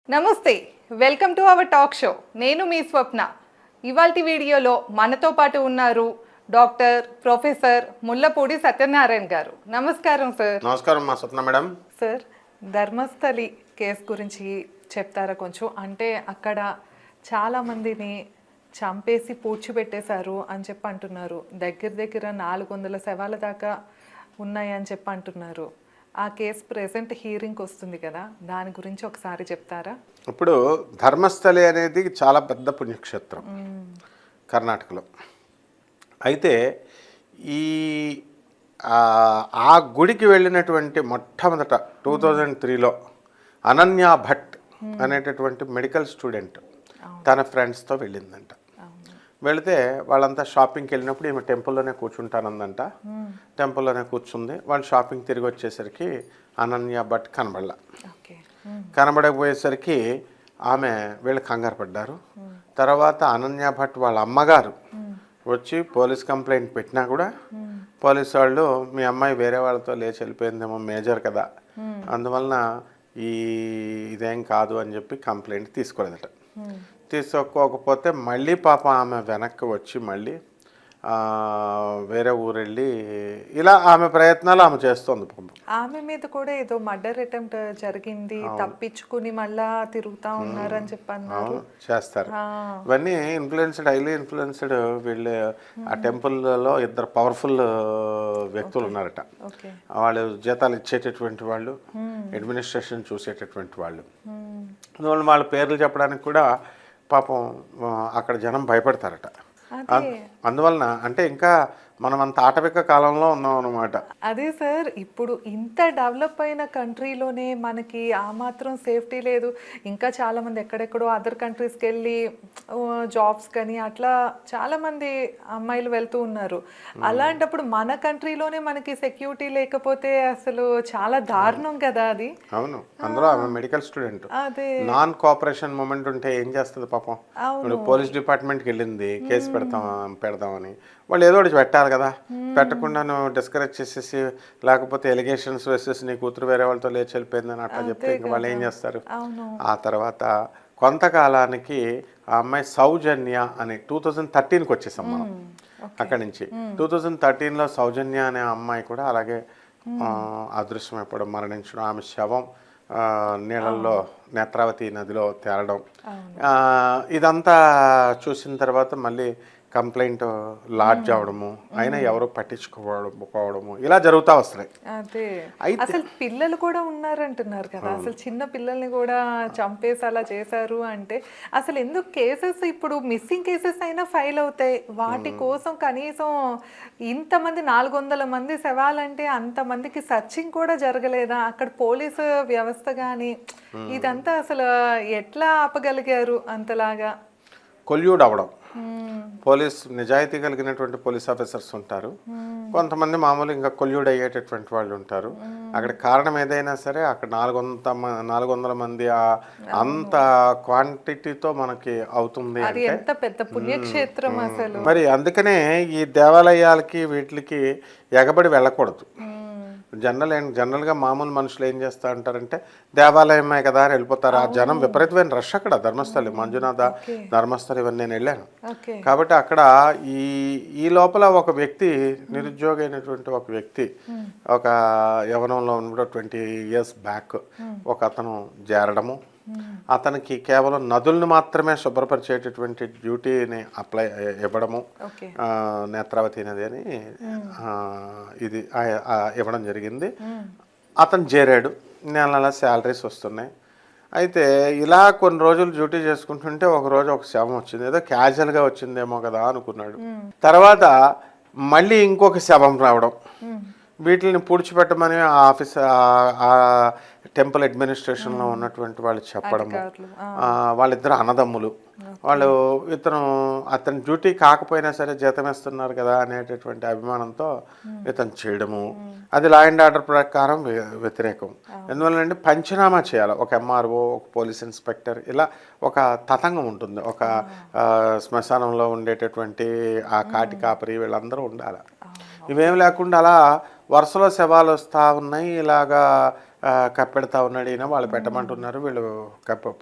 నమస్తే welcome to our talk show నేను మీ స్వప్న ఇవాల్టి వీడియోలో మనతో పాటు ఉన్నారు డాక్టర్ ప్రొఫెసర్ ముల్లపూడి సత్యనారాయణ గారు. నమస్కారం సార్. నమస్కారం మా స్వప్న మేడం. సార్, ధర్మస్థలి కేసు గురించి చెప్తారా కొంచెం? అంటే అక్కడ చాలా మందిని చంపేసి పూడ్చిపెట్టేశారు అని చెప్పి అంటున్నారు. దగ్గర 400 శవాల దాకా ఉన్నాయని చెప్పి అంటున్నారు. ఆ కేసు ప్రెసెంట్ హీరింగ్కి వస్తుంది కదా, దాని గురించి ఒకసారి చెప్తారా? ఇప్పుడు ధర్మస్థలి అనేది చాలా పెద్ద పుణ్యక్షేత్రం కర్ణాటకలో. అయితే ఈ ఆ గుడికి వెళ్ళినటువంటి మొట్టమొదట 2003లో అనన్య భట్ అనేటటువంటి మెడికల్ స్టూడెంట్ తన ఫ్రెండ్స్తో వెళ్ళిందంట. వెళితే వాళ్ళంతా షాపింగ్కి వెళ్ళినప్పుడు ఈమె టెంపుల్లోనే కూర్చుంటానందంట. టెంపుల్లోనే కూర్చుంది. వాళ్ళు షాపింగ్ తిరిగి వచ్చేసరికి అనన్య భట్ కనబడకపోయేసరికి ఆమె వీళ్ళు కంగారు పడ్డారు. తర్వాత అనన్య భట్ వాళ్ళ అమ్మగారు వచ్చి పోలీస్ కంప్లైంట్ పెట్టినా కూడా పోలీసు వాళ్ళు మీ అమ్మాయి వేరే వాళ్ళతో లేచి వెళ్ళిపోయిందేమో, మేజర్ కదా, అందువలన ఇదేం కాదు అని చెప్పి కంప్లైంట్ తీసుకోలేదట. తీసుకోకపోతే మళ్ళీ పాప ఆమె వెనక్కి వచ్చి మళ్ళీ వేరే ఊరు వెళ్ళి ఇలా ఆమె ప్రయత్నాలు ఆమె చేస్తుంది. ఆమె మీద కూడా ఏదో మర్డర్ అటెంప్ట్ జరిగింది, తప్పించుకుని మళ్ళా తిరుగుతా ఉన్నారు అని చెప్పన్నారు. చేస్తారు ఇవన్నీ. హైలీ ఇన్ఫ్లుయెన్స్డ్ వీళ్ళు ఆ టెంపుల్లో ఇద్దరు పవర్ఫుల్ వ్యక్తులు ఉన్నారట. వాళ్ళు జీతాలు ఇచ్చేటటువంటి వాళ్ళు, అడ్మినిస్ట్రేషన్ చూసేటటువంటి వాళ్ళు. అందువల్ల వాళ్ళ పేర్లు చెప్పడానికి కూడా పాపం అక్కడ జనం భయపడతారట. అందువలన అంటే ఇంకా మనం అంత ఆటవిక కాలంలో ఉన్నాం అన్నమాట. అదే సార్, ఇప్పుడు ఇంత డెవలప్ అయిన కంట్రీలోనే మనకి ఆ మాత్రం సేఫ్టీ లేదు. ఇంకా చాలా మంది ఎక్కడెక్కడో అదర్ కంట్రీస్కి వెళ్ళి జాబ్స్ కానీ అట్లా చాలా మంది అమ్మాయిలు వెళ్తూ ఉన్నారు. అలాంటప్పుడు మన కంట్రీలోనే మనకి సెక్యూరిటీ లేకపోతే అసలు చాలా దారుణం కదా అది. అవును, అందులో ఆమె మెడికల్ స్టూడెంట్. అదే నాన్ కోఆపరేషన్ మూమెంట్ ఉంటే ఏం చేస్తుంది పాపం. పోలీస్ డిపార్ట్మెంట్కి వెళ్ళింది కేసు పెడదామని. వాళ్ళు ఏదో ఒకటి పెట్టాలి కదా. పెట్టకుండా నువ్వు డిస్కరేజ్ చేసేసి లేకపోతే ఎలిగేషన్స్ వేసేసి నీ కూతురు వేరే వాళ్ళతో లేచి వెళ్ళిపోయిందని అట్లా చెప్తే ఇంక వాళ్ళు ఏం చేస్తారు. ఆ తర్వాత కొంతకాలానికి ఆ అమ్మాయి సౌజన్య అని 2013కి వచ్చేసాం మనం అక్కడి నుంచి. 2013లో సౌజన్య అనే అమ్మాయి కూడా అలాగే అదృశ్యం ఎప్పుడు మరణించడం, ఆమె శవం నీళ్ళల్లో నేత్రావతి నదిలో తేలడం, ఇదంతా చూసిన తర్వాత మళ్ళీ కంప్లైంట్ లాడ్జ్ అవడము, అయినా ఎవరు పట్టించుకోవడము ఇలా జరుగుతూ వస్తున్నాయి. అదే అసలు పిల్లలు కూడా ఉన్నారంటున్నారు కదా, అసలు చిన్న పిల్లల్ని కూడా చంపేసి అలా చేశారు అంటే అసలు ఎందుకు కేసెస్ ఇప్పుడు మిస్సింగ్ కేసెస్ అయినా ఫైల్ అవుతాయి. వాటి కోసం కనీసం ఇంతమంది 400 మంది శవాలంటే అంతమందికి సర్చింగ్ కూడా జరగలేదా? అక్కడ పోలీసు వ్యవస్థ కానీ ఇదంతా అసలు ఎట్లా ఆపగలిగారు అంతలాగా? కొల్యూడ్ అవడం. పోలీస్ నిజాయితీ కలిగినటువంటి పోలీస్ ఆఫీసర్స్ ఉంటారు, కొంతమంది మామూలు ఇంకా కొల్యూడ్ అయ్యేటటువంటి వాళ్ళు ఉంటారు. అక్కడ కారణం ఏదైనా సరే అక్కడ 400 మంది అంత క్వాంటిటీతో మనకి అవుతుంది అంటే ఎంత పెద్ద పుణ్యక్షేత్రం అసలు. మరి అందుకనే ఈ దేవాలయాలకి వీటికి ఎగబడి వెళ్ళకూడదు. జనరల్గా మామూలు మనుషులు ఏం చేస్తూ ఉంటారంటే దేవాలయమే కదా అని వెళ్ళిపోతారు. ఆ జనం విపరీతమైన రష్ అక్కడ ధర్మస్థలి, మంజునాథ ధర్మస్థలి ఇవన్నీ నేను వెళ్ళాను. కాబట్టి అక్కడ ఈ లోపల ఒక వ్యక్తి, నిరుద్యోగి అయినటువంటి ఒక వ్యక్తి, ఒక యవనంలో ఉన్న 20 years బ్యాక్ ఒక అతను చేరడము, అతనికి కేవలం నదులను మాత్రమే శుభ్రపరిచేటటువంటి డ్యూటీని ఇవ్వడము, నేత్రావతి నది అని ఇది ఇవ్వడం జరిగింది. అతను చేరాడు, నెల శాలరీస్ వస్తున్నాయి. అయితే ఇలా కొన్ని రోజులు డ్యూటీ చేసుకుంటుంటే ఒకరోజు ఒక శవం వచ్చింది. ఏదో క్యాజువల్గా వచ్చిందేమో కదా అనుకున్నాడు. తర్వాత మళ్ళీ ఇంకొక శవం రావడం, వీటిని పూడ్చిపెట్టమని ఆఫీస్ టెంపుల్ అడ్మినిస్ట్రేషన్లో ఉన్నటువంటి వాళ్ళు చెప్పడము. వాళ్ళిద్దరు అన్నదమ్ములు, వాళ్ళు అతని డ్యూటీ కాకపోయినా సరే జీతం ఇస్తున్నారు కదా అనేటటువంటి అభిమానంతో ఇతను చేయడము, అది లా అండ్ ఆర్డర్ ప్రకారం వ్యతిరేకం. ఎందువల్లంటే పంచనామా చేయాలి. ఒక ఎంఆర్ఓ, ఒక పోలీస్ ఇన్స్పెక్టర్, ఇలా ఒక తతంగం ఉంటుంది. ఒక శ్మశానంలో ఉండేటటువంటి ఆ కాటి కాపరి వీళ్ళందరూ ఉండాలి. ఇవేం లేకుండా అలా వరుసలో శవాలు వస్తూ ఉన్నాయి. ఇలాగా కప్పెడతా ఉన్నాడు ఈయన, వాళ్ళు పెట్టమంటున్నారు, వీళ్ళు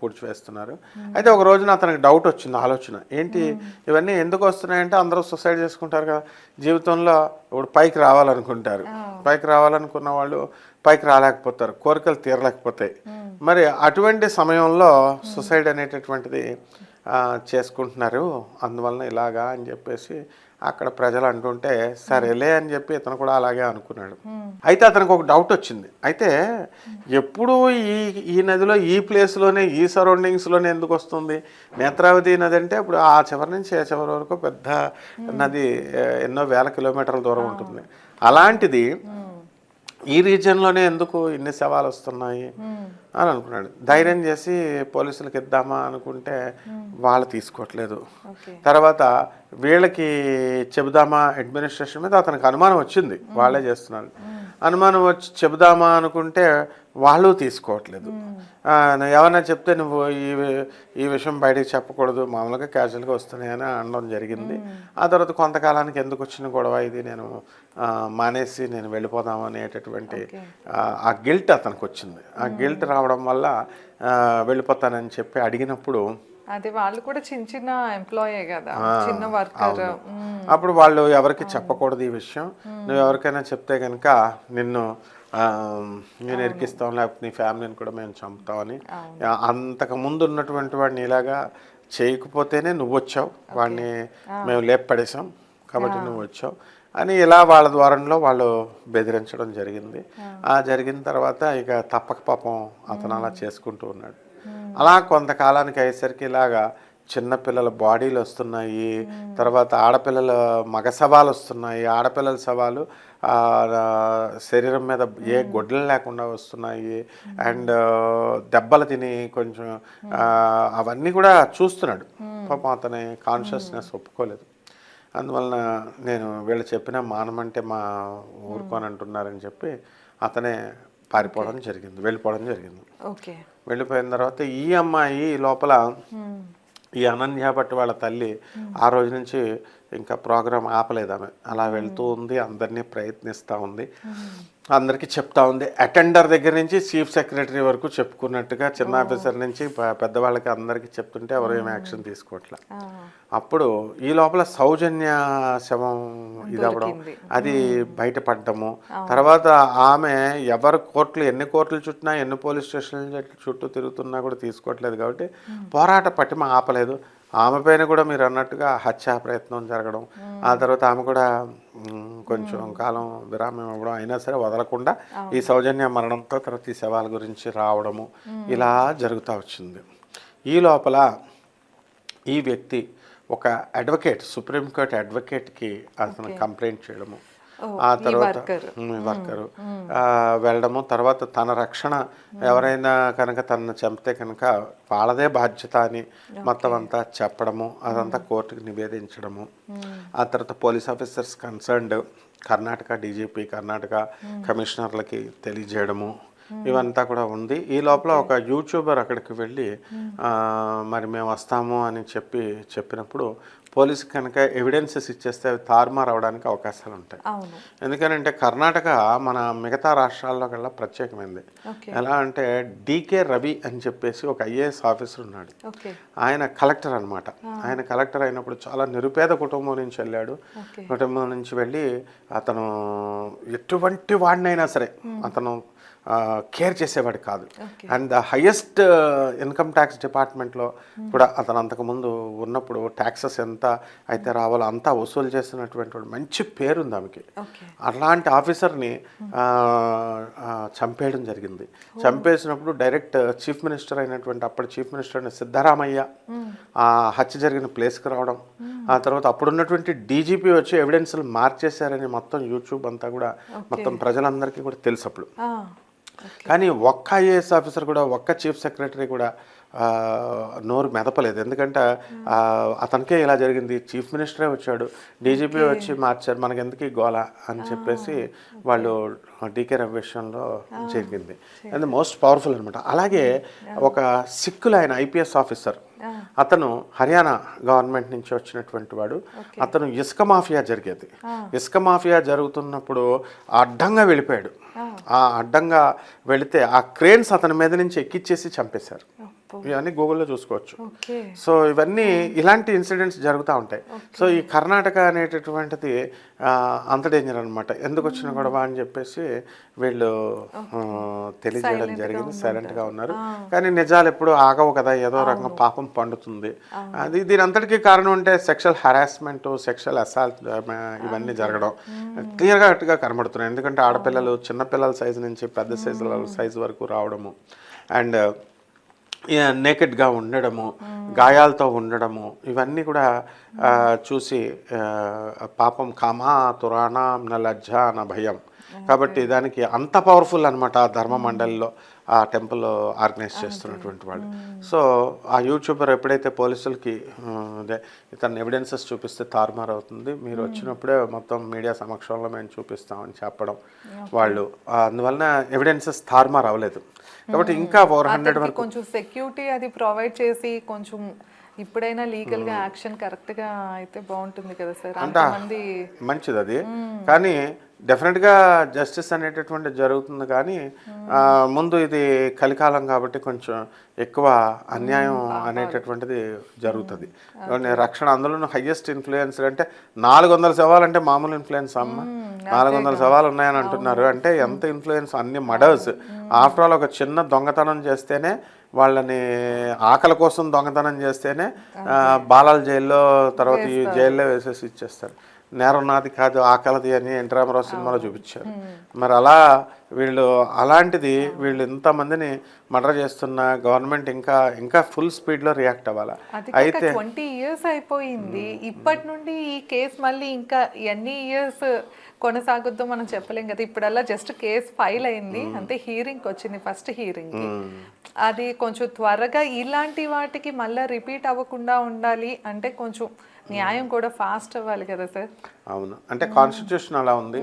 పూడ్చి వేస్తున్నారు. అయితే ఒక రోజున అతనికి డౌట్ వచ్చింది, ఆలోచన ఏంటి ఇవన్నీ ఎందుకు వస్తున్నాయంటే అందరూ సూసైడ్ చేసుకుంటారు కదా జీవితంలో. ఇప్పుడు పైకి రావాలనుకుంటారు, పైకి రావాలనుకున్న వాళ్ళు పైకి రాలేకపోతారు, కోరికలు తీరలేకపోతాయి. మరి అటువంటి సమయంలో సూసైడ్ అనేటటువంటిది చేసుకుంటున్నారు, అందువలన ఇలాగా అని చెప్పేసి అక్కడ ప్రజలు అంటుంటే సరేలే అని చెప్పి ఇతను కూడా అలాగే అనుకున్నాడు. అయితే అతనికి ఒక డౌట్ వచ్చింది, అయితే ఎప్పుడు ఈ నదిలో ఈ ప్లేస్లోనే ఈ సరౌండింగ్స్లోనే ఎందుకు వస్తుంది? నేత్రావతి నది అంటే ఇప్పుడు ఆ చివరి నుంచి ఆ చివరి వరకు పెద్ద నది, ఎన్నో వేల కిలోమీటర్ల దూరం ఉంటుంది. అలాంటిది ఈ రీజియన్లోనే ఎందుకు ఇన్ని శవాలు వస్తున్నాయి అని అనుకున్నాడు. ధైర్యం చేసి పోలీసులకు ఇద్దామా అనుకుంటే వాళ్ళు తీసుకోవట్లేదు. తర్వాత వీళ్ళకి చెబుదామా అడ్మినిస్ట్రేషన్ మీద అతనికి అనుమానం వచ్చింది, వాళ్ళే చేస్తున్నారు అనుమానం వచ్చి చెబుదామా అనుకుంటే వాళ్ళు తీసుకోవట్లేదు. ఏమన్నా చెప్తే నువ్వు ఈ విషయం బయటకు చెప్పకూడదు, మామూలుగా క్యాజువల్గా వస్తున్నాయని అనడం జరిగింది. ఆ తర్వాత కొంతకాలానికి ఎందుకు వచ్చిన గొడవ ఇది, నేను మానేసి నేను వెళ్ళిపోదాం అనేటటువంటి ఆ గిల్ట్ అతనికి వచ్చింది. ఆ గిల్ట్ రావడం వల్ల వెళ్ళిపోతానని చెప్పి అడిగినప్పుడు అది వాళ్ళు కూడా చిన్న చిన్న ఎంప్లాయే కదా, చిన్న వర్కర్. అప్పుడు వాళ్ళు ఎవరికి చెప్పకూడదు ఈ విషయం, నువ్వు ఎవరికైనా చెప్తే కనుక నేను ఇరికిస్తాం, లేకపోతే నీ ఫ్యామిలీని కూడా మేము చంపుతామని. అంతకు ముందు ఉన్నటువంటి వాడిని ఇలాగా చేయకపోతేనే నువ్వు వచ్చావు, వాడిని మేము లేపడేసాం కాబట్టి నువ్వు వచ్చావు అని ఇలా వాళ్ళ ద్వారంలో వాళ్ళు బెదిరించడం జరిగింది. జరిగిన తర్వాత ఇక తప్పక పాపం అతను అలా చేసుకుంటూ ఉన్నాడు. అలా కొంతకాలానికి అయ్యేసరికి ఇలాగా చిన్నపిల్లల బాడీలు వస్తున్నాయి, తర్వాత ఆడపిల్లల మగ శవాలు వస్తున్నాయి, ఆడపిల్లల శవాలు శరీరం మీద ఏ గొడ్డలు లేకుండా వస్తున్నాయి, అండ్ దెబ్బలు తిని కొంచెం అవన్నీ కూడా చూస్తున్నాడు. పాపం అతని కాన్షియస్నెస్ ఒప్పుకోలేదు. అందువలన నేను వీళ్ళు చెప్పినా మానమంటే మా ఊరుకొని అంటున్నారని చెప్పి అతనే పారిపోవడం జరిగింది, వెళ్ళిపోవడం జరిగింది. వెళ్ళిపోయిన తర్వాత ఈ అమ్మాయి లోపల ఈ అనన్య భట్ వాళ్ళ తల్లి ఆ రోజు నుంచి ఇంకా ప్రోగ్రామ్ ఆపలేదు. ఆమె అలా వెళ్తూ ఉంది, అందరినీ ప్రయత్నిస్తూ ఉంది, అందరికీ చెప్తా ఉంది. అటెండర్ దగ్గర నుంచి చీఫ్ సెక్రటరీ వరకు చెప్పుకున్నట్టుగా, చిన్న ఆఫీసర్ నుంచి పెద్దవాళ్ళకి అందరికీ చెప్తుంటే ఎవరు ఏమి యాక్షన్ తీసుకోవట్లే. అప్పుడు ఈ లోపల సౌజన్య శవం ఇదవ్వడం, అది బయటపడ్డము. తర్వాత ఆమె ఎన్ని కోర్టులు చుట్టినా, ఎన్ని పోలీస్ స్టేషన్ల చుట్టూ తిరుగుతున్నా కూడా తీసుకోవట్లేదు కాబట్టి పోరాట పటిమ ఆపలేదు. ఆమె పైన కూడా మీరు అన్నట్టుగా హత్యా ప్రయత్నం జరగడం, ఆ తర్వాత ఆమె కూడా కొంచెం కాలం విరామం ఇవ్వడం, అయినా సరే వదలకుండా ఈ సౌజన్య మరణంతో తర్వాత ఈ శవాల గురించి రావడము ఇలా జరుగుతూ వచ్చింది. ఈ లోపల ఈ వ్యక్తి ఒక అడ్వకేట్, సుప్రీంకోర్టు అడ్వకేట్కి అతను కంప్లైంట్ చేయడము, ఆ తర్వాత వర్కరు వెళ్ళడము, తర్వాత తన రక్షణ ఎవరైనా కనుక తనను చంపితే కనుక వాళ్ళదే బాధ్యత అని మొత్తం అంతా చెప్పడము, అదంతా కోర్టుకు నివేదించడము, ఆ తర్వాత police officers concerned Karnataka DGP, Karnataka కమిషనర్లకి తెలియజేయడము, ఇవంతా కూడా ఉంది. ఈ లోపల ఒక యూట్యూబర్ అక్కడికి వెళ్ళి మరి మేము వస్తాము అని చెప్పినప్పుడు పోలీసు కనుక ఎవిడెన్సెస్ ఇచ్చేస్తే అవి తారుమారు అవడానికి అవకాశాలు ఉంటాయి. ఎందుకనంటే కర్ణాటక మన మిగతా రాష్ట్రాల్లో కల్లా ప్రత్యేకమైంది. ఎలా అంటే డికే రవి అని చెప్పేసి ఒక ఐఏఎస్ ఆఫీసర్ ఉన్నాడు. ఆయన కలెక్టర్ అనమాట. ఆయన కలెక్టర్ అయినప్పుడు చాలా నిరుపేద కుటుంబం నుంచి వెళ్ళాడు. కుటుంబం నుంచి వెళ్ళి అతను ఎటువంటి వాడినైనా సరే అతను కేర్ చేసేవాడు కాదు. And the highest income tax డిపార్ట్మెంట్లో కూడా అతను అంతకుముందు ఉన్నప్పుడు ట్యాక్సెస్ ఎంత అయితే రావాలో అంతా వసూలు చేస్తున్నటువంటి వాడు, మంచి పేరుంది ఆమెకి. అలాంటి ఆఫీసర్ని చంపేయడం జరిగింది. చంపేసినప్పుడు డైరెక్ట్ చీఫ్ మినిస్టర్ అయినటువంటి అప్పటి చీఫ్ మినిస్టర్ అయిన సిద్ధరామయ్య ఆ హత్య జరిగిన ప్లేస్కి రావడం, ఆ తర్వాత అప్పుడున్నటువంటి డీజీపీ వచ్చి ఎవిడెన్స్లు మార్చేశారని మొత్తం యూట్యూబ్ అంతా కూడా మొత్తం ప్రజలందరికీ కూడా తెలుసు అప్పుడు. కానీ ఒక్క ఐఏఎస్ ఆఫీసర్ కూడా, ఒక్క చీఫ్ సెక్రటరీ కూడా నోరు మెదపలేదు. ఎందుకంటే అతనికే ఇలా జరిగింది, చీఫ్ మినిస్టరే వచ్చాడు, డీజీపీ వచ్చి మార్చారు, మనకి ఎందుకు ఈ గోల అని చెప్పేసి వాళ్ళు డీకే రవి విషయంలో జరిగింది. అది మోస్ట్ పవర్ఫుల్ అనమాట. అలాగే ఒక సిక్కులు ఆయన ఐపీఎస్ ఆఫీసర్, అతను హర్యానా గవర్నమెంట్ నుంచి వచ్చినటువంటి వాడు. అతను ఇసుక మాఫియా జరిగేది. ఇసుక మాఫియా జరుగుతున్నప్పుడు అడ్డంగా వెళ్ళిపోయాడు. ఆ అడ్డంగా వెళితే ఆ క్రేన్స్ అతని మీద నుంచి ఎక్కిచ్చేసి చంపేశారు. ఇవన్నీ గూగుల్లో చూసుకోవచ్చు. సో ఇవన్నీ ఇలాంటి ఇన్సిడెంట్స్ జరుగుతూ ఉంటాయి. సో ఈ కర్ణాటక అనేటటువంటిది అంత డేంజర్ అనమాట. ఎందుకు వచ్చిన గొడవ అని చెప్పేసి వీళ్ళు తెలియజేయడం జరిగింది. సైలెంట్గా ఉన్నారు. కానీ నిజాలు ఎప్పుడు ఆగవు కదా, ఏదో రకంగా పాపం పండుతుంది. అది దీని అంతటికీ కారణం అంటే సెక్షువల్ హరాస్మెంట్, సెక్షువల్ అసాల్ట్ ఇవన్నీ జరగడం క్లియర్గా కనబడుతున్నాయి. ఎందుకంటే ఆడపిల్లలు చిన్నపిల్లల సైజు నుంచి పెద్ద సైజు వరకు రావడము, అండ్ నేకెడ్గా ఉండడము, గాయాలతో ఉండడము, ఇవన్నీ కూడా చూసి పాపం కామా తురాణా నా లజ్జ నా భయం. కాబట్టి దానికి అంత పవర్ఫుల్ అనమాట ఆ ధర్మ మండలిలో ఆ టెంపుల్ ఆర్గనైజ్ చేస్తున్నటువంటి వాళ్ళు. సో ఆ యూట్యూబర్ ఎప్పుడైతే పోలీసులకి అదే ఇతను ఎవిడెన్సెస్ చూపిస్తే తారుమారు అవుతుంది, మీరు వచ్చినప్పుడే మొత్తం మీడియా సమక్షంలో మేము చూపిస్తామని చెప్పడం వాళ్ళు, అందువలన ఎవిడెన్సెస్ తారుమారు అవ్వలేదు. కాబట్టి ఇంకా 400 వరకు కొంచెం సెక్యూరిటీ అది ప్రొవైడ్ చేసి కొంచెం ఇప్పుడైనా లీగల్ గా యాక్షన్ కరెక్ట్ గా అయితే బాగుంటుంది కదా సార్. అంతమంది మంచిది అది. కానీ డెఫినెట్గా జస్టిస్ అనేటటువంటి జరుగుతుంది. కానీ ముందు ఇది కలికాలం కాబట్టి కొంచెం ఎక్కువ అన్యాయం అనేటటువంటిది జరుగుతుంది. రక్షణ అందులో హయ్యెస్ట్ ఇన్ఫ్లుయెన్సర్ అంటే 400 శవాలు అంటే మామూలు ఇన్ఫ్లుయెన్స్ అమ్మ. 400 శవాలు ఉన్నాయని అంటున్నారు అంటే ఎంత ఇన్ఫ్లుయెన్స్. అన్ని మర్డర్స్. ఆఫ్టర్ ఆల్ ఒక చిన్న దొంగతనం చేస్తేనే వాళ్ళని ఆకలి కోసం దొంగతనం చేస్తేనే బాలాల జైల్లో తర్వాత ఈ జైల్లో వేసేసి ఇచ్చేస్తారు. నేరం నాది కాదు ఆకలిది అని ఎన్టీ రామారావు సినిమాలో చూపించారు. మరి అలా వీళ్ళు అలాంటిది వీళ్ళు ఇంతమందిని మర్డర్ చేస్తున్న గవర్నమెంట్ ఇంకా ఫుల్ స్పీడ్లో రియాక్ట్ అవ్వాలి. అయితే 20 years అయిపోయింది. ఇప్పటి నుండి ఈ కేసు మళ్ళీ ఇంకా ఎన్ని ఇయర్స్ కొనసాగుద్దో మనం చెప్పలేం కదా. ఇప్పుడల్లా జస్ట్ కేసు ఫైల్ అయింది అంతే, హీరింగ్కి వచ్చింది, ఫస్ట్ హీరింగ్కి. అది కొంచెం త్వరగా ఇలాంటి వాటికి మళ్ళీ రిపీట్ అవ్వకుండా ఉండాలి అంటే కొంచెం న్యాయం కూడా ఫాస్ట్ అవ్వాలి కదా సార్. అవును, అంటే కాన్స్టిట్యూషన్ అలా ఉంది.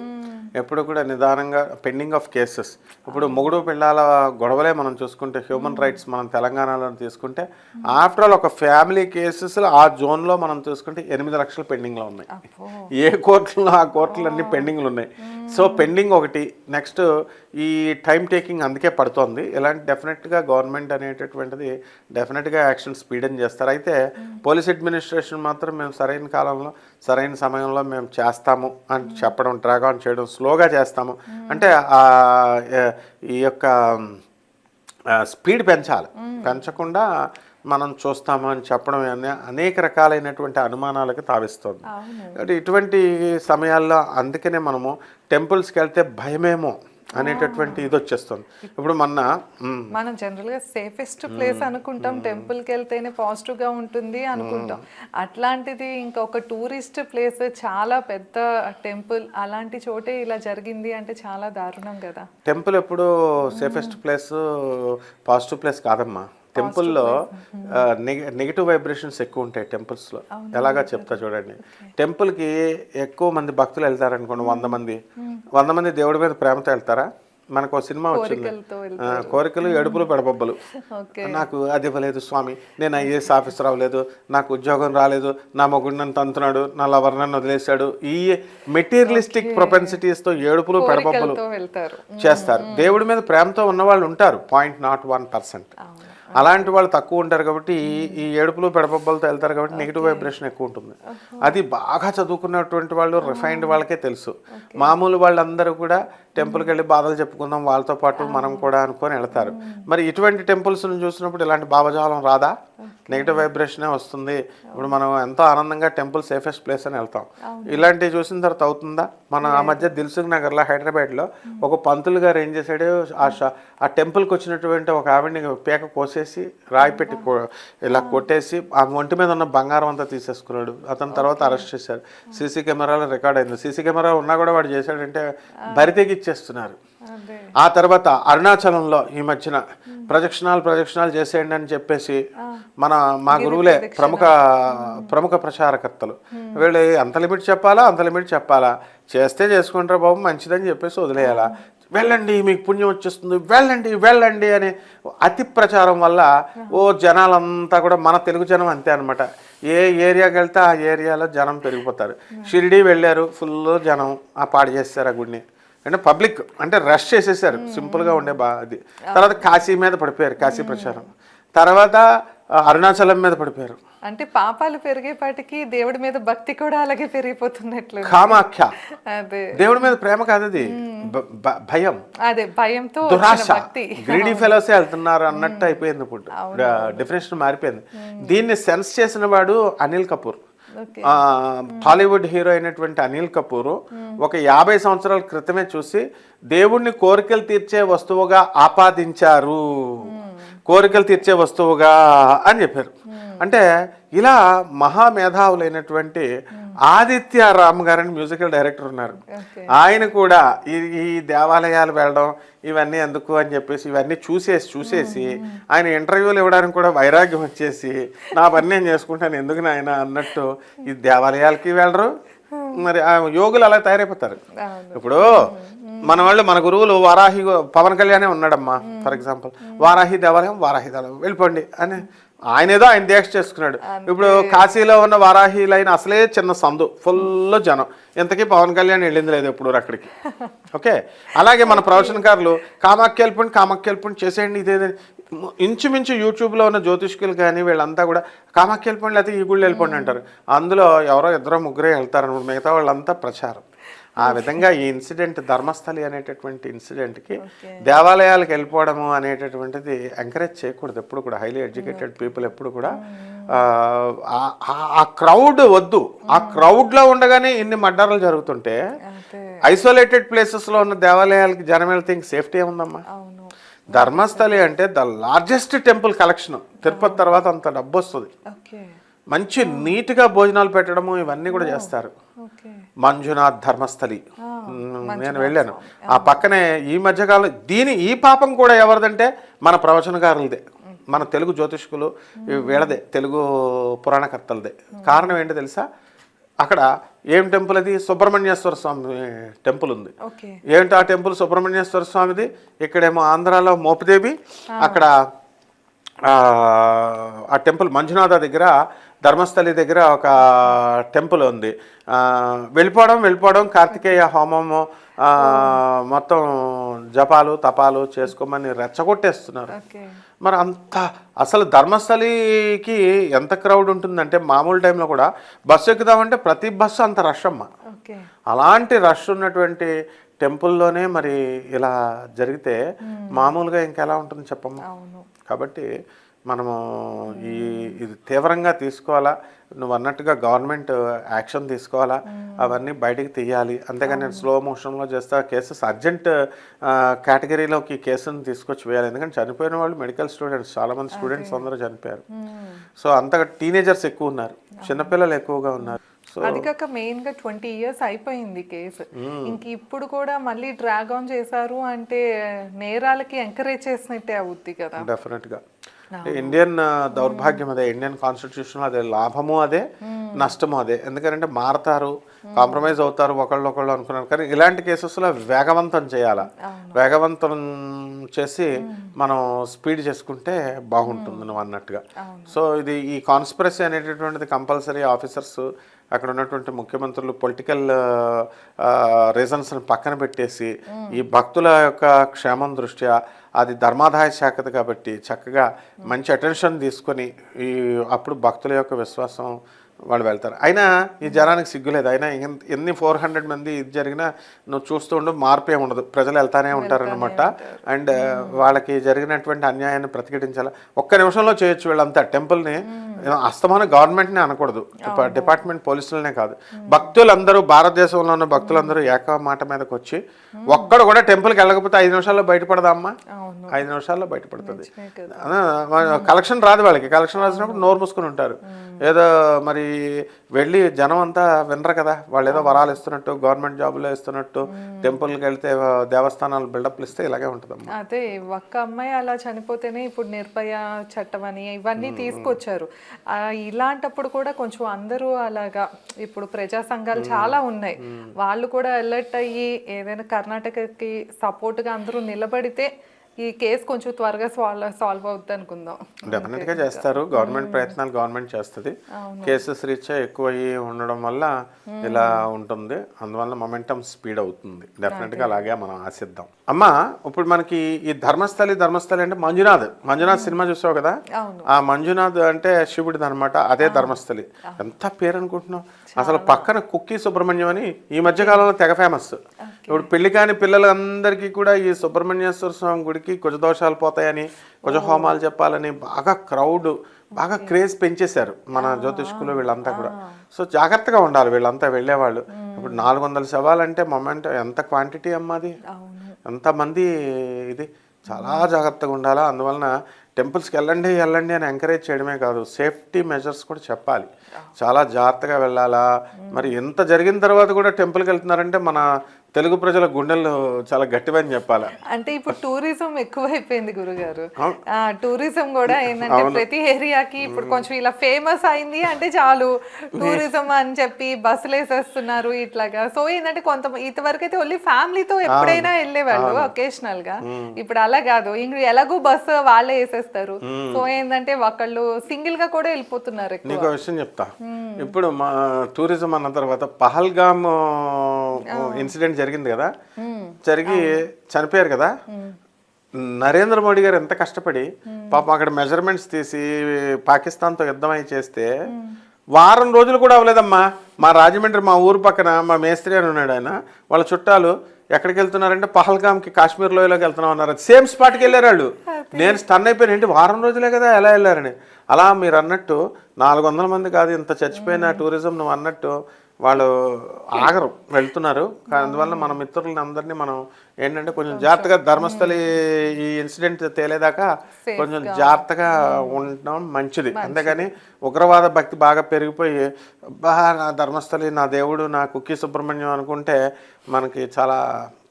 ఎప్పుడు కూడా నిదానంగా పెండింగ్ ఆఫ్ కేసెస్. ఇప్పుడు మొగుడు పిల్లల గొడవలే మనం చూసుకుంటే హ్యూమన్ రైట్స్ మనం తెలంగాణలో తీసుకుంటే ఆఫ్టర్ ఆల్ ఒక ఫ్యామిలీ కేసెస్ ఆ జోన్లో మనం చూసుకుంటే 8 లక్షలు పెండింగ్లో ఉన్నాయి. ఏ కోర్టులో ఆ కోర్టులు అన్ని పెండింగ్లు ఉన్నాయి. సో పెండింగ్ ఒకటి. నెక్స్ట్ ఈ టైం టేకింగ్ అందుకే పడుతోంది. ఇలాంటి డెఫినెట్గా గవర్నమెంట్ అనేటటువంటిది డెఫినెట్గా యాక్షన్ స్పీడన్ చేస్తారు. అయితే పోలీస్ అడ్మినిస్ట్రేషన్ మాత్రం మేము సరైన కాలంలో సరైన సమయంలో మేము చేస్తాము అని చెప్పడం, డ్రాగ్ ఆన్ చేయడం, స్లోగా చేస్తాము అంటే ఈ యొక్క స్పీడ్ పెంచాలి. పెంచకుండా మనం చూస్తాము అని చెప్పడం అనేక రకాలైనటువంటి అనుమానాలకు తావిస్తుంది. కాబట్టి ఇటువంటి సమయాల్లో అందుకనే మనము టెంపుల్స్కి వెళ్తే భయమేమో అనేటటువంటి ఇది వచ్చేస్తుంది. ఇప్పుడు మనం జనరల్ గా సేఫెస్ట్ ప్లేస్ అనుకుంటాం, టెంపుల్ కి వెళ్తేనే పాజిటివ్ గా ఉంటుంది అనుకుంటాం. అట్లాంటిది ఇంకా ఒక టూరిస్ట్ ప్లేస్, చాలా పెద్ద టెంపుల్, అలాంటి చోటే ఇలా జరిగింది అంటే చాలా దారుణం కదా. టెంపుల్ ఎప్పుడు సేఫెస్ట్ ప్లేస్, పాజిటివ్ ప్లేస్ కాదమ్మా. టెంపుల్లో నెగిటివ్ వైబ్రేషన్స్ ఎక్కువ ఉంటాయి టెంపుల్స్లో. ఎలాగా చెప్తా చూడండి. టెంపుల్కి ఎక్కువ మంది భక్తులు వెళ్తారనుకోండి, 100 మంది దేవుడి మీద ప్రేమతో వెళ్తారా? మనకు ఒక సినిమా వచ్చింది, కోరికలు ఏడుపులు పెడబొబ్బలు. నాకు అది ఇవ్వలేదు స్వామి, నేను ఐఏఎస్ ఆఫీసర్ అవ్వలేదు, నాకు ఉద్యోగం రాలేదు, నా మొగుడు నన్ను తంతున్నాడు, నా లవర్ నన్ను వదిలేశాడు, ఈ మెటీరియలిస్టిక్ ప్రొపెన్సిటీస్తో ఏడుపులు పెడబొబ్బలు చేస్తారు. దేవుడి మీద ప్రేమతో ఉన్నవాళ్ళు ఉంటారు, 0.01%. అలాంటి వాళ్ళు తక్కువ ఉంటారు. కాబట్టి ఈ ఏడుపులు పెడబొబ్బలతో వెళ్తారు కాబట్టి నెగిటివ్ వైబ్రేషన్ ఎక్కువ ఉంటుంది. అది బాగా చదువుకున్నటువంటి వాళ్ళు, రిఫైన్డ్ వాళ్ళకే తెలుసు. మామూలు వాళ్ళందరూ కూడా టెంపుల్కి వెళ్ళి బాధలు చెప్పుకుందాం వాళ్ళతో పాటు మనం కూడా అనుకొని వెళ్తారు. మరి ఇటువంటి టెంపుల్స్ని చూసినప్పుడు ఇలాంటి భావజాలం రాదా? నెగిటివ్ వైబ్రేషనే వస్తుంది. ఇప్పుడు మనం ఎంతో ఆనందంగా టెంపుల్ సేఫెస్ట్ ప్లేస్ అని వెళ్తాం, ఇలాంటివి చూసిన తర్వాత అవుతుందా? మన ఆ మధ్య దిల్సుఖ్ నగర్లో హైదరాబాద్లో ఒక పంతులు గారు ఏం చేశాడు, ఆ టెంపుల్కి వచ్చినటువంటి ఒక ఆవిడని పేక కోసేసి రాయి పెట్టి ఇలా కొట్టేసి ఆ ఒంటి మీద ఉన్న బంగారం అంతా తీసేసుకున్నాడు. అతని తర్వాత అరెస్ట్ చేశారు. సీసీ కెమెరాలో రికార్డ్ అయింది. సీసీ కెమెరా ఉన్నా కూడా వాడు చేశాడంటే బరితెగి ఇచ్చేస్తున్నారు. ఆ తర్వాత అరుణాచలంలో ఈ మధ్యన ప్రదక్షిణాలు చేసేయండి అని చెప్పేసి మా గురువులే ప్రముఖ ప్రచారకర్తలు వీళ్ళు అంత లిమిట్ చెప్పాలా చేస్తే చేసుకుంటారా బాబు మంచిదని చెప్పేసి వదిలేయాలా? వెళ్ళండి మీకు పుణ్యం వచ్చేస్తుంది, వెళ్ళండి వెళ్ళండి అనే అతి ప్రచారం వల్ల జనాలంతా కూడా, మన తెలుగు జనం అంతే అనమాట, ఏ ఏరియాకి వెళ్తే ఆ ఏరియాలో జనం పెరిగిపోతారు. షిరిడి వెళ్ళారు, ఫుల్ జనం పాడు చేస్తారు ఆ గుడిని, అంటే పబ్లిక్ అంటే రష్ చేసేసారు, సింపుల్గా ఉండే అది. తర్వాత కాశీ మీద పడిపోయారు, కాశీ ప్రచారం. తర్వాత అరుణాచలం మీద పడిపోయారు. అంటే పాపాలు పెరిగేపాటికి దేవుడి మీద భక్తి కూడా అలాగే పెరిగిపోతున్నట్లు. కామాఖ్య అదే దేవుడి మీద ప్రేమ కాదు, అది భయం, అదే భయంతో దురాశ, భక్తి. గ్రీడీ ఫెలోసే వెళ్తున్నారు అన్నట్టు అయిపోయింది. ఇప్పుడు డెఫినేషన్ మారిపోయింది. దీన్ని సెన్స్ చేసిన వాడు అనిల్ కపూర్. టాలీవుడ్ హీరో అయినటువంటి అనిల్ కపూర్ ఒక 50 సంవత్సరాల క్రితమే చూసి దేవుణ్ణి కోరికలు తీర్చే వస్తువుగా ఆపాదించారు, కోరికలు తీర్చే వస్తువుగా అని చెప్పారు. అంటే ఇలా మహామేధావులైనటువంటి ఆదిత్య రామ్ గారని మ్యూజికల్ డైరెక్టర్ ఉన్నారు. ఆయన కూడా ఈ దేవాలయాలు వెళ్ళడం ఇవన్నీ ఎందుకు అని చెప్పేసి ఇవన్నీ చూసేసి ఆయన ఇంటర్వ్యూలు ఇవ్వడానికి కూడా వైరాగ్యం వచ్చేసి, నా పని నేను చేసుకుంటాను ఎందుకు నాయన అన్నట్టు ఈ దేవాలయాలకి వెళ్ళరు. మరి ఆ యోగులు అలా తయారైపోతారు. ఇప్పుడు మన గురువులు వారాహి, పవన్ కళ్యాణే ఉన్నాడమ్మా ఫర్ ఎగ్జాంపుల్, వారాహి దేవాలయం వెళ్ళిపోండి అని ఆయన ఏదో ఆయన దీక్ష చేసుకున్నాడు. ఇప్పుడు కాశీలో ఉన్న వారాహి లైన్ అసలే చిన్న సందు, ఫుల్ జనం, ఇంతకీ పవన్ కళ్యాణ్ వెళ్ళింది లేదు ఎప్పుడు అక్కడికి. ఓకే, అలాగే మన ప్రవచనకారులు కామాఖ్య వెళ్ళిపోండి చేసేయండి ఇదేదని ఇంచుమించు యూట్యూబ్లో ఉన్న జ్యోతిష్కులు కానీ వీళ్ళంతా కూడా కామాఖ్య వెళ్ళిపోండి లేకపోతే ఈ గుళ్ళు వెళ్ళిపోండి అంటారు. అందులో ఎవరో 2-3 వెళ్తారు, మిగతా వాళ్ళంతా ప్రచారం. ఆ విధంగా ఈ ఇన్సిడెంట్, ధర్మస్థలి అనేటటువంటి ఇన్సిడెంట్కి దేవాలయాలకు వెళ్ళిపోవడము అనేటటువంటిది ఎంకరేజ్ చేయకూడదు ఎప్పుడు కూడా. హైలీ ఎడ్యుకేటెడ్ పీపుల్ ఎప్పుడు కూడా ఆ క్రౌడ్ వద్దు. ఆ క్రౌడ్లో ఉండగానే ఇన్ని మర్డర్లు జరుగుతుంటే ఐసోలేటెడ్ ప్లేసెస్లో ఉన్న దేవాలయాలకి జనం వెళ్తే ఇంక సేఫ్టీ ఏముందమ్మా? ధర్మస్థలి అంటే the largest temple collection. Tirupati తర్వాత అంత డబ్బు వస్తుంది. మంచి నీట్గా భోజనాలు పెట్టడము ఇవన్నీ కూడా చేస్తారు. మంజునాథ్ ధర్మస్థలి నేను వెళ్ళాను. ఆ పక్కనే ఈ మధ్యకాలం ఈ పాపం కూడా ఎవరిదంటే మన ప్రవచనకారులదే, మన తెలుగు జ్యోతిష్కులు వీళ్ళదే, తెలుగు పురాణకర్తలదే. కారణం ఏంటో తెలుసా? అక్కడ ఏం టెంపుల్ అది? సుబ్రహ్మణ్యేశ్వర స్వామి టెంపుల్ ఉంది. ఏంటి ఆ టెంపుల్? సుబ్రహ్మణ్యేశ్వర స్వామిది. ఇక్కడేమో ఆంధ్రాలో మోపిదేవి, అక్కడ ఆ టెంపుల్ మంజునాథ దగ్గర, ధర్మస్థలి దగ్గర ఒక టెంపుల్ ఉంది. వెళ్ళిపోవడం కార్తికేయ హోమము మొత్తం జపాలు తపాలు చేసుకోమని రెచ్చగొట్టేస్తున్నారు. మరి అంత అసలు ధర్మస్థలికి ఎంత క్రౌడ్ ఉంటుందంటే మామూలు టైంలో కూడా బస్సు ఎక్కుదామంటే ప్రతి బస్సు అంత రష్ అమ్మ. అలాంటి రష్ ఉన్నటువంటి టెంపుల్లోనే మరి ఇలా జరిగితే మామూలుగా ఇంకెలా ఉంటుంది చెప్పమ్మా? కాబట్టి మనము ఇది తీవ్రంగా తీసుకోవాలా. నువ్వు అన్నట్టుగా గవర్నమెంట్ యాక్షన్ తీసుకోవాలా, అవన్నీ బయటికి తీయాలి. అంతేగాని నేను స్లో మోషన్లో చేస్తా కేసెస్ అర్జెంట్ కేటగిరీలోకి కేసును తీసుకొచ్చి వేయాలి. ఎందుకంటే చనిపోయిన వాళ్ళు మెడికల్ స్టూడెంట్స్, చాలామంది స్టూడెంట్స్ అందరూ చనిపోయారు. సో అంతగా టీనేజర్స్ ఎక్కువ ఉన్నారు, చిన్నపిల్లలు ఎక్కువగా ఉన్నారు. అది కాక మెయిన్ గా 20 years అయిపోయింది కేసు. ఇంక ఇప్పుడు కూడా మళ్ళీ డ్రాగ్ ఆన్ చేశారు అంటే నేరాలకి ఎంకరేజ్ చేసినట్టే అవుద్ది కదా. డెఫినెట్ గా ఇండియన్ దౌర్భాగ్యం అదే, ఇండియన్ కాన్స్టిట్యూషన్ అదే, లాభము అదే నష్టము అదే. ఎందుకంటే మారతారు, కాంప్రమైజ్ అవుతారు ఒకళ్ళు అనుకున్నారు. కానీ ఇలాంటి కేసెస్లో వేగవంతం చేయాలా, వేగవంతం చేసి మనం స్పీడ్ చేసుకుంటే బాగుంటుంది నువ్వు అన్నట్టుగా. సో ఈ కాన్స్పిరసీ అనేటటువంటిది కంపల్సరీ ఆఫీసర్స్, అక్కడ ఉన్నటువంటి ముఖ్యమంత్రులు పొలిటికల్ రీజన్స్ని పక్కన పెట్టేసి ఈ భక్తుల యొక్క క్షేమం దృష్ట్యా అది ధర్మాదాయ శాఖది కాబట్టి చక్కగా మంచి అటెన్షన్ తీసుకొని అప్పుడు భక్తుల యొక్క విశ్వాసం వాళ్ళు వెళ్తారు. అయినా ఈ జనానికి సిగ్గులేదు. అయినా ఎన్ని 400 మంది ఇది జరిగినా నువ్వు చూస్తూ ఉండు, మార్పు ఏమి ఉండదు, ప్రజలు వెళ్తానే ఉంటారనమాట. అండ్ వాళ్ళకి జరిగినటువంటి అన్యాయాన్ని ప్రతిఘటించాలి. ఒక్క నిమిషంలో చేయొచ్చు వీళ్ళంతా. టెంపుల్ని అస్తమాన గవర్నమెంట్ని అనకూడదు, డిపార్ట్మెంట్ పోలీసులనే కాదు, భక్తులందరూ, భారతదేశంలో ఉన్న భక్తులందరూ ఏక మాట మీదకి వచ్చి ఒక్కడు కూడా టెంపుల్కి వెళ్ళకపోతే 5 నిమిషాల్లో బయటపడదా అమ్మా? 5 నిమిషాల్లో బయటపడుతుంది. కలెక్షన్ రాదు వాళ్ళకి. కలెక్షన్ రాసినప్పుడు నోరు మూసుకుని ఉంటారు. ఏదో మరి వెళ్ళి జనం అంతా వినరు కదా, వాళ్ళు ఏదో వరాలు ఇస్తున్నట్టు, గవర్నమెంట్ జాబులో ఇస్తున్నట్టు, టెంపుల్కి వెళ్తే దేవస్థానాలు బిల్డప్లు ఇస్తే ఇలాగే ఉంటుందమ్మా. అదే ఒక్క అమ్మాయి అలా చనిపోతేనే ఇప్పుడు నిర్భయ చట్టం అని ఇవన్నీ తీసుకొచ్చారు. ఇలాంటప్పుడు కూడా కొంచెం అందరూ అలాగా ఇప్పుడు ప్రజా సంఘాలు చాలా ఉన్నాయి, వాళ్ళు కూడా అలర్ట్ అయ్యి ఏదైనా కర్ణాటకకి సపోర్ట్గా అందరూ నిలబడితే ఈ కేసు కొంచెం త్వరగా సాల్వ్ అవుతుంది అనుకుందాం. డెఫినెట్గా చేస్తారు, గవర్నమెంట్ ప్రయత్నాలు గవర్నమెంట్ చేస్తుంది. కేసెస్ రీచ్ ఎక్కువ అయ్యి ఉండడం వల్ల ఇలా ఉంటుంది, అందువల్ల మొమెంటం స్పీడ్ అవుతుంది. డెఫినెట్గా అలాగే మనం ఆశిద్దాం. అమ్మా ఇప్పుడు మనకి ఈ ధర్మస్థలి అంటే మంజునాథ్ సినిమా చూసావు కదా, ఆ మంజునాథ్ అంటే శివుడిది అనమాట, అదే ధర్మస్థలి. ఎంత పేరు అనుకుంటున్నావు, అసలు పక్కన కుక్కీ సుబ్రహ్మణ్యం అని ఈ మధ్య కాలంలో తెగ ఫేమస్. ఇప్పుడు పెళ్లి కాని పిల్లలందరికీ కూడా ఈ సుబ్రహ్మణ్యేశ్వర స్వామి గుడికి కుజదోషాలు పోతాయని, కుజ హోమాలు చెప్పాలని బాగా క్రౌడ్, బాగా క్రేజ్ పెంచేశారు మన జ్యోతిష్కులు వీళ్ళంతా కూడా. సో జాగ్రత్తగా ఉండాలి వీళ్ళంతా వెళ్ళేవాళ్ళు. ఇప్పుడు 400 శవాలంటే మొమెంట్ ఎంత క్వాంటిటీ అమ్మాది, ఎంతమంది, ఇది చాలా జాగ్రత్తగా ఉండాలా. అందువలన టెంపుల్స్కి వెళ్ళండి అని ఎంకరేజ్ చేయడమే కాదు, సేఫ్టీ మెజర్స్ కూడా చెప్పాలి, చాలా జాగ్రత్తగా వెళ్ళాలా. మరి ఎంత జరిగిన తర్వాత కూడా టెంపుల్కి వెళ్తున్నారంటే మన తెలుగు ప్రజల గుండెలు చాలా గట్టివని చెప్పాలి. అంటే ఇప్పుడు టూరిజం ఎక్కువైపోయింది గురుగారు, టూరిజం కూడా ఏంటంటే ప్రతి ఏరియాకి ఇప్పుడు కొంచెం ఇలా ఫేమస్ అయింది అంటే చాలు టూరిజం అని చెప్పి బస్సులు వేసేస్తున్నారు ఇట్లాగా. సో ఏంటంటే ఇంతవరకు అయితే ఓన్లీ ఫ్యామిలీతో ఎప్పుడైనా వెళ్ళేవాళ్ళు ఒకేషనల్ గా, ఇప్పుడు అలా కాదు, ఇంక ఎలాగో బస్సు వాళ్ళే వేసేస్తారు. సో ఏంటంటే ఒకళ్ళు సింగిల్ గా కూడా వెళ్ళిపోతున్నారు. నీకు విషయం చెప్తా, ఇప్పుడు మా టూరిజం అన్న తర్వాత పహల్గామ్ ఇన్సిడెంట్ జరిగింది కదా, జరిగి చనిపోయారు కదా. నరేంద్ర మోడీ గారు ఎంత కష్టపడి పాపం అక్కడ మెజర్మెంట్స్ తీసి పాకిస్తాన్తో యుద్ధం అయి చేస్తే వారం రోజులు కూడా అవ్వలేదమ్మా. మా రాజమండ్రి మా ఊరు పక్కన మా మేస్త్రి అని ఉన్నాడు, ఆయన వాళ్ళ చుట్టాలు ఎక్కడికి వెళ్తున్నారంటే పహల్గామ్కి, కాశ్మీర్ లోయలోకి వెళ్తున్నాం అన్నారు. సేమ్ స్పాట్కి వెళ్ళారు వాళ్ళు. నేను స్టన్ అయిపోయాను, ఏంటి వారం రోజులే కదా ఎలా వెళ్ళారని. అలా మీరు అన్నట్టు 400 మంది కాదు ఇంత చచ్చిపోయిన టూరిజం నువ్వు అన్నట్టు వాళ్ళు ఆగరు, వెళ్తున్నారు. అందువల్ల మన మిత్రులని అందరినీ మనం ఏంటంటే కొంచెం జాగ్రత్తగా ధర్మస్థలి ఈ ఇన్సిడెంట్ తేలేదాకా కొంచెం జాగ్రత్తగా ఉండడం మంచిది. అంతేగాని ఉగ్రవాద భక్తి బాగా పెరిగిపోయి నా ధర్మస్థలి, నా దేవుడు, నా కుక్కీ సుబ్రహ్మణ్యం అనుకుంటే మనకి చాలా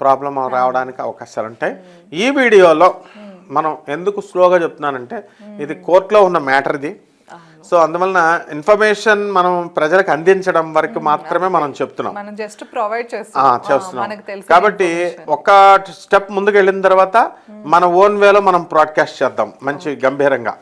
ప్రాబ్లం రావడానికి అవకాశాలు ఉంటాయి. ఈ వీడియోలో మనం ఎందుకు స్లోగా చెప్తున్నానంటే ఇది కోర్టులో ఉన్న మ్యాటర్ ఇది. సో అందువలన ఇన్ఫర్మేషన్ మనం ప్రజలకు అందించడం వరకు మాత్రమే మనం చెప్తున్నాం, చేస్తున్నాం. కాబట్టి ఒక స్టెప్ ముందుకు వెళ్ళిన తర్వాత మన ఓన్ వేలో మనం బ్రాడ్కాస్ట్ చేద్దాం మంచి గంభీరంగా.